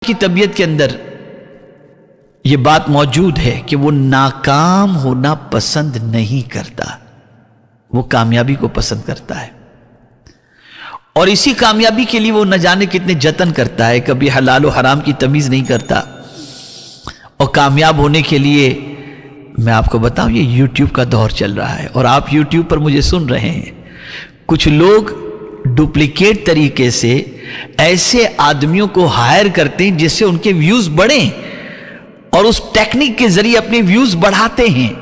کی طبیعت کے اندر یہ بات موجود ہے کہ وہ ناکام ہونا پسند نہیں کرتا، وہ کامیابی کو پسند کرتا ہے، اور اسی کامیابی کے لیے وہ نہ جانے کتنے جتن کرتا ہے، کبھی حلال و حرام کی تمیز نہیں کرتا۔ اور کامیاب ہونے کے لیے میں آپ کو بتاؤں، یہ یوٹیوب کا دور چل رہا ہے اور آپ یوٹیوب پر مجھے سن رہے ہیں، کچھ لوگ ڈپلیکیٹ طریقے سے ایسے آدمیوں کو ہائر کرتے ہیں جس سے ان کے ویوز بڑھیں، اور اس ٹیکنیک کے ذریعے اپنے ویوز بڑھاتے ہیں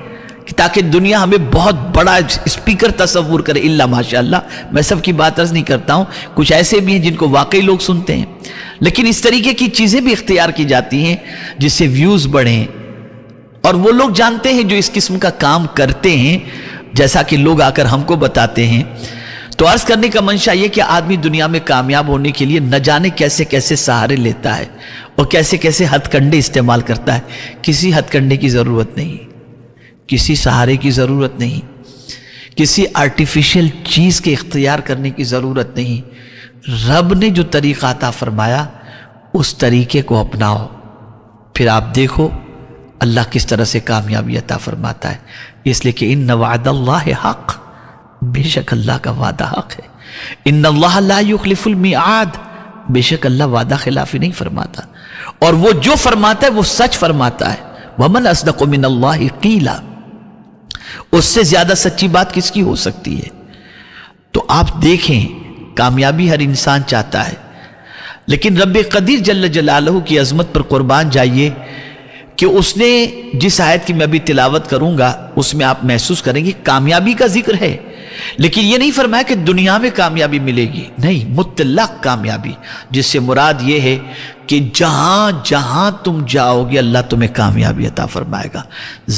کہ تاکہ دنیا ہمیں بہت بڑا اسپیکر تصور کرے۔ اللہ ماشاءاللہ، میں سب کی بات عرض نہیں کرتا ہوں، کچھ ایسے بھی ہیں جن کو واقعی لوگ سنتے ہیں، لیکن اس طریقے کی چیزیں بھی اختیار کی جاتی ہیں جس سے ویوز بڑھیں، اور وہ لوگ جانتے ہیں جو اس قسم کا کام کرتے ہیں، جیسا کہ لوگ آ کر ہم کو بتاتے ہیں۔ تو عرض کرنے کا منشا یہ کہ آدمی دنیا میں کامیاب ہونے کے لیے نہ جانے کیسے کیسے سہارے لیتا ہے اور کیسے کیسے ہتھ کنڈے استعمال کرتا ہے۔ کسی ہتھ کنڈے کی ضرورت نہیں، کسی سہارے کی ضرورت نہیں، کسی آرٹیفیشل چیز کے اختیار کرنے کی ضرورت نہیں۔ رب نے جو طریقہ عطا فرمایا اس طریقے کو اپناؤ، پھر آپ دیکھو اللہ کس طرح سے کامیابی عطا فرماتا ہے۔ اس لیے کہ ان وعد اللہ حق، بے شک اللہ کا وعدہ حق ہے۔ ان اللہ لا یخلف المیعاد، بے شک اللہ وعدہ خلافی نہیں فرماتا، اور وہ جو فرماتا ہے وہ سچ فرماتا ہے۔ ومن اصدق من اللہ قیلا، اس سے زیادہ سچی بات کس کی ہو سکتی ہے؟ تو آپ دیکھیں، کامیابی ہر انسان چاہتا ہے، لیکن رب قدیر جل جلالہ کی عظمت پر قربان جائیے کہ اس نے جس آیت کی میں بھی تلاوت کروں گا اس میں آپ محسوس کریں گے کامیابی کا ذکر ہے، لیکن یہ نہیں فرمایا کہ دنیا میں کامیابی ملے گی، نہیں، مطلق کامیابی، جس سے مراد یہ ہے کہ جہاں جہاں تم جاؤ گے اللہ تمہیں کامیابی عطا فرمائے گا۔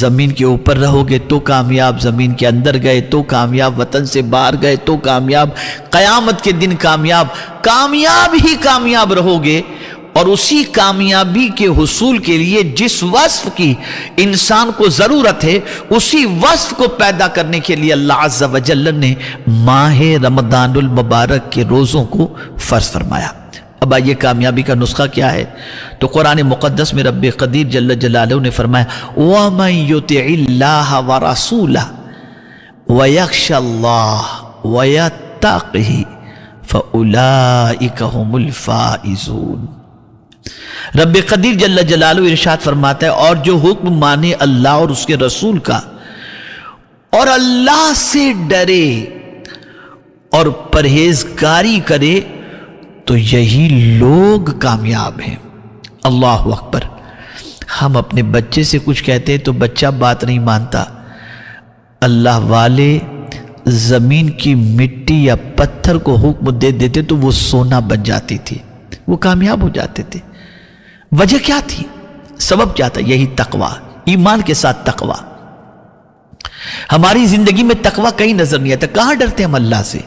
زمین کے اوپر رہو گے تو کامیاب، زمین کے اندر گئے تو کامیاب، وطن سے باہر گئے تو کامیاب، قیامت کے دن کامیاب، کامیاب ہی کامیاب رہو گے۔ اور اسی کامیابی کے حصول کے لیے جس وصف کی انسان کو ضرورت ہے اسی وصف کو پیدا کرنے کے لیے اللہ عز و جل نے ماہ رمضان المبارک کے روزوں کو فرض فرمایا۔ اب آئیے کامیابی کا نسخہ کیا ہے؟ تو قرآن مقدس میں رب قدیر جل جلالہ نے فرمایا وَمَن يُطِعِ اللَّهَ وَرَسُولَهُ وَيَخْشَ اللَّهَ وَيَتَّقْهِ فَأُولَئِكَ هُمُ الْفَائِزُونَ۔ رب قدیر جل جلالہ ارشاد فرماتا ہے اور جو حکم مانے اللہ اور اس کے رسول کا اور اللہ سے ڈرے اور پرہیزگاری کرے تو یہی لوگ کامیاب ہیں۔ اللہ اکبر۔ ہم اپنے بچے سے کچھ کہتے ہیں تو بچہ بات نہیں مانتا، اللہ والے زمین کی مٹی یا پتھر کو حکم دے دیتے تو وہ سونا بن جاتی تھی، وہ کامیاب ہو جاتے تھے۔ وجہ کیا تھی؟ سبب کیا تھا؟ یہی تقوی، ایمان کے ساتھ تقوی۔ ہماری زندگی میں تقوی کہیں نظر نہیں آتا، کہاں ڈرتے ہم اللہ سے؟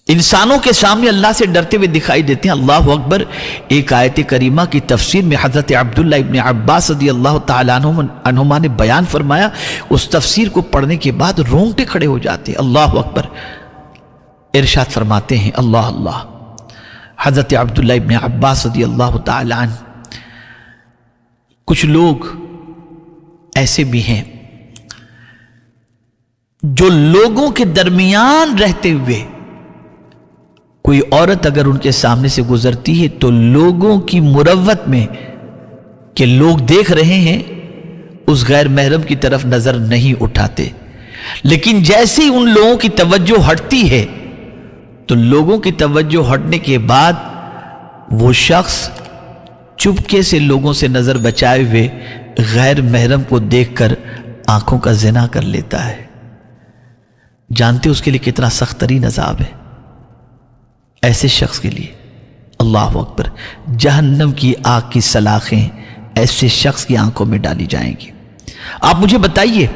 انسانوں کے سامنے اللہ سے ڈرتے ہوئے دکھائی دیتے ہیں۔ اللہ اکبر۔ ایک آیت کریمہ کی تفسیر میں حضرت عبداللہ ابن عباس رضی اللہ تعالیٰ عنہما نے بیان فرمایا، اس تفسیر کو پڑھنے کے بعد رونگٹے کھڑے ہو جاتے ہیں۔ اللہ اکبر۔ ارشاد فرماتے ہیں اللہ اللہ، حضرت عبداللہ ابن عباس رضی اللہ تعالیٰ عنہ، کچھ لوگ ایسے بھی ہیں جو لوگوں کے درمیان رہتے ہوئے کوئی عورت اگر ان کے سامنے سے گزرتی ہے تو لوگوں کی مروت میں کہ لوگ دیکھ رہے ہیں اس غیر محرم کی طرف نظر نہیں اٹھاتے، لیکن جیسے ہی ان لوگوں کی توجہ ہٹتی ہے تو لوگوں کی توجہ ہٹنے کے بعد وہ شخص چپکے سے لوگوں سے نظر بچائے ہوئے غیر محرم کو دیکھ کر آنکھوں کا زنا کر لیتا ہے۔ جانتے اس کے لیے کتنا سخت ترین عذاب ہے ایسے شخص کے لیے؟ اللہ اکبر۔ جہنم کی آگ کی سلاخیں ایسے شخص کی آنکھوں میں ڈالی جائیں گی۔ آپ مجھے بتائیے،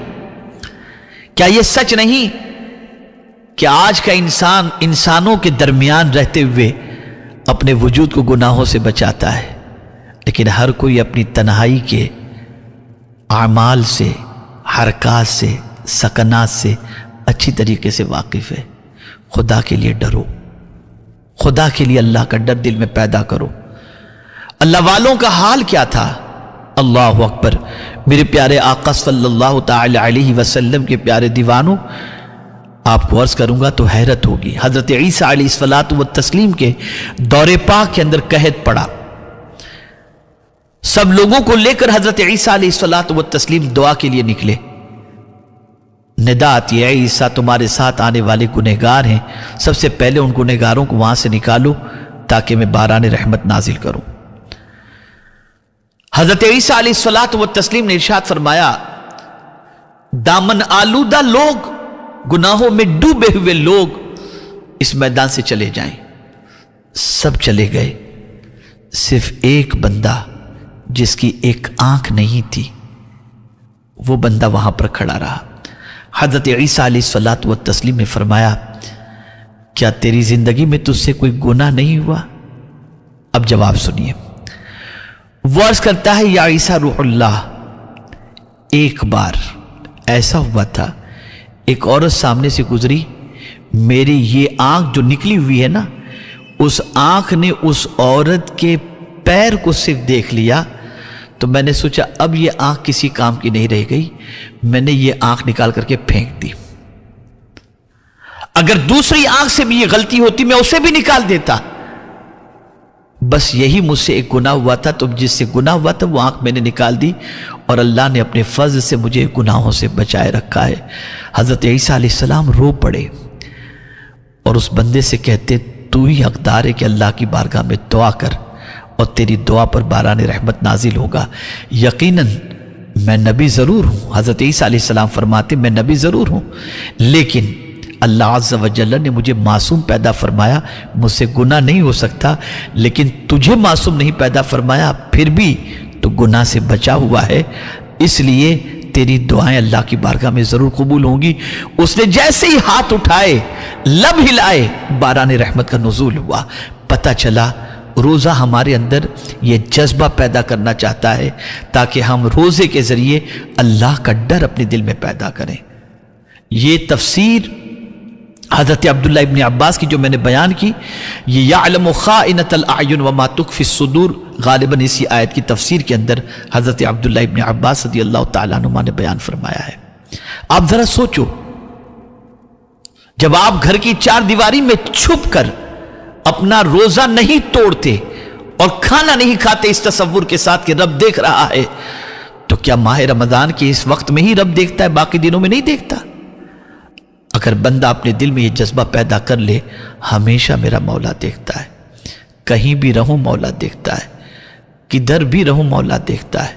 کیا یہ سچ نہیں کہ آج کا انسان انسانوں کے درمیان رہتے ہوئے اپنے وجود کو گناہوں سے بچاتا ہے، لیکن ہر کوئی اپنی تنہائی کے اعمال سے، حرکات سے، سکنات سے اچھی طریقے سے واقف ہے۔ خدا کے لیے ڈرو، خدا کے لیے اللہ کا ڈر دل میں پیدا کرو۔ اللہ والوں کا حال کیا تھا؟ اللہ اکبر! میرے پیارے آقا صلی اللہ تعالی علیہ وسلم کے پیارے دیوانوں، آپ کو عرض کروں گا تو حیرت ہوگی۔ حضرت عیسیٰ علیہ الصلوۃ والتسلیم کے دور پاک کے اندر قحط پڑا، سب لوگوں کو لے کر حضرت عیسیٰ علیہ الصلوۃ والتسلیم دعا کے لیے نکلے۔ ندا آتی ہے، عیسیٰ تمہارے ساتھ آنے والے گنہگار ہیں، سب سے پہلے ان گنہگاروں کو وہاں سے نکالو تاکہ میں باران رحمت نازل کروں۔ حضرت عیسیٰ علیہ الصلوۃ والتسلیم نے ارشاد فرمایا، دامن آلودہ لوگ، گناہوں میں ڈوبے ہوئے لوگ اس میدان سے چلے جائیں۔ سب چلے گئے، صرف ایک بندہ جس کی ایک آنکھ نہیں تھی، وہ بندہ وہاں پر کھڑا رہا۔ حضرت عیسیٰ علیہ الصلوۃ والتسلیم نے فرمایا، کیا تیری زندگی میں تجھ سے کوئی گناہ نہیں ہوا؟ اب جواب سنیے۔ وہ عرض کرتا ہے، یا عیسیٰ روح اللہ، ایک بار ایسا ہوا تھا، ایک عورت سامنے سے گزری، میری یہ آنکھ جو نکلی ہوئی ہے نا، اس آنکھ نے اس عورت کے پیر کو صرف دیکھ لیا، تو میں نے سوچا اب یہ آنکھ کسی کام کی نہیں رہ گئی، میں نے یہ آنکھ نکال کر کے پھینک دی۔ اگر دوسری آنکھ سے بھی یہ غلطی ہوتی میں اسے بھی نکال دیتا، بس یہی مجھ سے ایک گناہ ہوا تھا، تو جس سے گناہ ہوا تھا وہ آنکھ میں نے نکال دی، اور اللہ نے اپنے فضل سے مجھے گناہوں سے بچائے رکھا ہے۔ حضرت عیسیٰ علیہ السلام رو پڑے اور اس بندے سے کہتے، تو ہی حقدار ہے کہ اللہ کی بارگاہ میں دعا کر، اور تیری دعا پر باران رحمت نازل ہوگا۔ یقیناً میں نبی ضرور ہوں، حضرت عیسیٰ علیہ السلام فرماتے میں نبی ضرور ہوں، لیکن اللہ عز و جل نے مجھے معصوم پیدا فرمایا، مجھ سے گناہ نہیں ہو سکتا، لیکن تجھے معصوم نہیں پیدا فرمایا، پھر بھی تو گناہ سے بچا ہوا ہے، اس لیے تیری دعائیں اللہ کی بارگاہ میں ضرور قبول ہوں گی۔ اس نے جیسے ہی ہاتھ اٹھائے، لب ہلائے، باران رحمت کا نزول ہوا۔ پتہ چلا روزہ ہمارے اندر یہ جذبہ پیدا کرنا چاہتا ہے تاکہ ہم روزے کے ذریعے اللہ کا ڈر اپنے دل میں پیدا کریں۔ یہ تفسیر حضرت عبداللہ ابن عباس کی جو میں نے بیان کی، یہ یعلم خائنۃ الاعین وما تخفی الصدور، غالباً اسی آیت کی تفسیر کے اندر حضرت عبداللہ ابن عباس رضی اللہ تعالیٰ عنہ نے بیان فرمایا ہے۔ آپ ذرا سوچو، جب آپ گھر کی چار دیواری میں چھپ کر اپنا روزہ نہیں توڑتے اور کھانا نہیں کھاتے اس تصور کے ساتھ کہ رب دیکھ رہا ہے، تو کیا ماہ رمضان کے اس وقت میں ہی رب دیکھتا ہے، باقی دنوں میں نہیں دیکھتا؟ اگر بندہ اپنے دل میں یہ جذبہ پیدا کر لے، ہمیشہ میرا مولا دیکھتا ہے، کہیں بھی رہوں مولا دیکھتا ہے، کدھر بھی رہوں مولا دیکھتا ہے،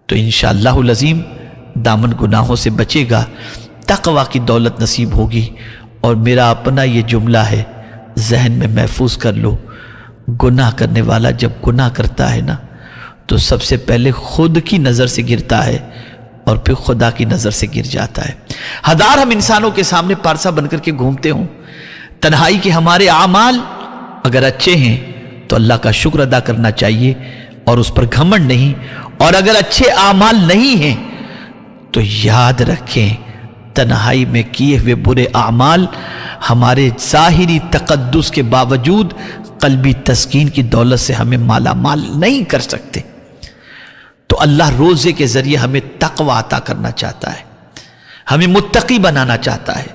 تو انشاءاللہ العظیم دامن گناہوں سے بچے گا، تقوی کی دولت نصیب ہوگی۔ اور میرا اپنا یہ جملہ ہے، ذہن میں محفوظ کر لو، گناہ کرنے والا جب گناہ کرتا ہے نا، تو سب سے پہلے خود کی نظر سے گرتا ہے اور پھر خدا کی نظر سے گر جاتا ہے۔ ہزار ہم انسانوں کے سامنے پارسا بن کر کے گھومتے ہوں، تنہائی کے ہمارے اعمال اگر اچھے ہیں تو اللہ کا شکر ادا کرنا چاہیے اور اس پر گھمنڈ نہیں، اور اگر اچھے اعمال نہیں ہیں تو یاد رکھیں تنہائی میں کیے ہوئے برے اعمال ہمارے ظاہری تقدس کے باوجود قلبی تسکین کی دولت سے ہمیں مالا مال نہیں کر سکتے۔ تو اللہ روزے کے ذریعے ہمیں تقوی عطا کرنا چاہتا ہے، ہمیں متقی بنانا چاہتا ہے،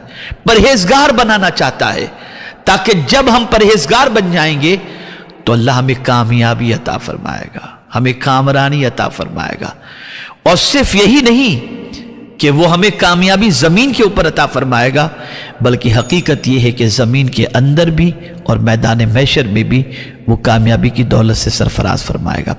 پرہیزگار بنانا چاہتا ہے، تاکہ جب ہم پرہیزگار بن جائیں گے تو اللہ ہمیں کامیابی عطا فرمائے گا، ہمیں کامرانی عطا فرمائے گا۔ اور صرف یہی نہیں کہ وہ ہمیں کامیابی زمین کے اوپر عطا فرمائے گا، بلکہ حقیقت یہ ہے کہ زمین کے اندر بھی اور میدان محشر میں بھی وہ کامیابی کی دولت سے سرفراز فرمائے گا۔